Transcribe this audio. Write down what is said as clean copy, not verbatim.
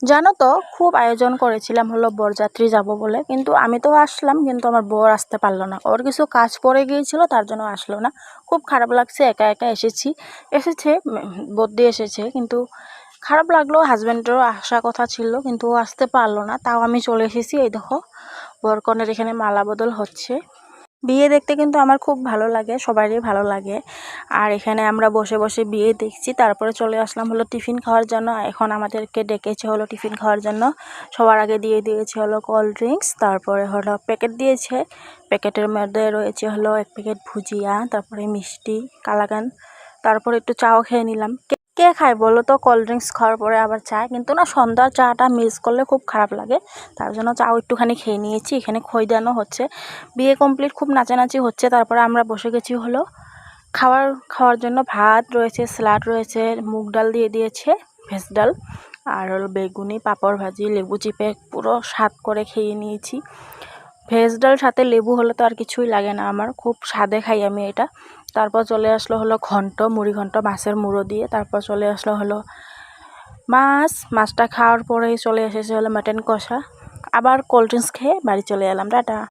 জানো তো, খুব আয়োজন করেছিলাম হলো বরযাত্রী যাব বলে, কিন্তু আমি তো আসলাম কিন্তু আমার বর আসতে পারলো না। ওর কিছু কাজ পড়ে গিয়েছিল, তার জন্য আসলো না। খুব খারাপ লাগছে, একা একা এসেছে বদ্যি এসেছে, কিন্তু খারাপ লাগলো। হাজব্যান্ডেরও আসার কথা ছিল কিন্তু ও আসতে পারলো না, তাও আমি চলে এসেছি। এই দেখো, বরকনের এখানে মালা বদল হচ্ছে। বিয়ে দেখতে কিন্তু আমার খুব ভালো লাগে, সবারই ভালো লাগে। আর এখানে আমরা বসে বসে বিয়ে দেখছি, তারপরে চলে আসলাম হলো টিফিন খাওয়ার জন্য। এখন আমাদেরকে ডেকেছে হলো টিফিন খাওয়ার জন্য। সবার আগে দিয়ে দিয়েছে হলো কোল্ড ড্রিঙ্কস, তারপরে হলো প্যাকেট দিয়েছে। প্যাকেটের মধ্যে রয়েছে হলো 1 প্যাকেট ভুজিয়া, তারপরে মিষ্টি, কালাকান, তারপরে একটু চাও খেয়ে নিলাম। কে খায় বলো তো কোল্ড ড্রিঙ্কস খাওয়ার পরে আবার চা? কিন্তু না, সন্ধ্যার চাটা মিস করলে খুব খারাপ লাগে। তার জন্য চাও একটুখানি খেয়ে নিয়েছি। এখানে খই দানো হচ্ছে। বিয়ে কমপ্লিট, খুব নাচানাচি হচ্ছে। তারপরে আমরা বসে গেছি হলো খাওয়ার জন্য। ভাত রয়েছে, স্যালাড রয়েছে, মুগ ডাল দিয়ে দিয়েছে, ভেজ ডাল, আর হলো বেগুনি, পাঁপড় ভাজি, লেবু চিপে পুরো স্বাদ করে খেয়ে নিয়েছি। ভেজ ডাল সাথে লেবু হলে তো আর কিছুই লাগে না, আমার খুব স্বাদে খাই আমি এটা। তারপর চলে আসলো হলো মুড়ি ঘন্ট মাছের মুড়ো দিয়ে। তারপর চলে আসলো হলো মাছটা খাওয়ার পরেই চলে এসেছে হলো মাটন কষা। আবার কোল্ড ড্রিঙ্কস খেয়ে বাড়ি চলে এলাম। টাটা।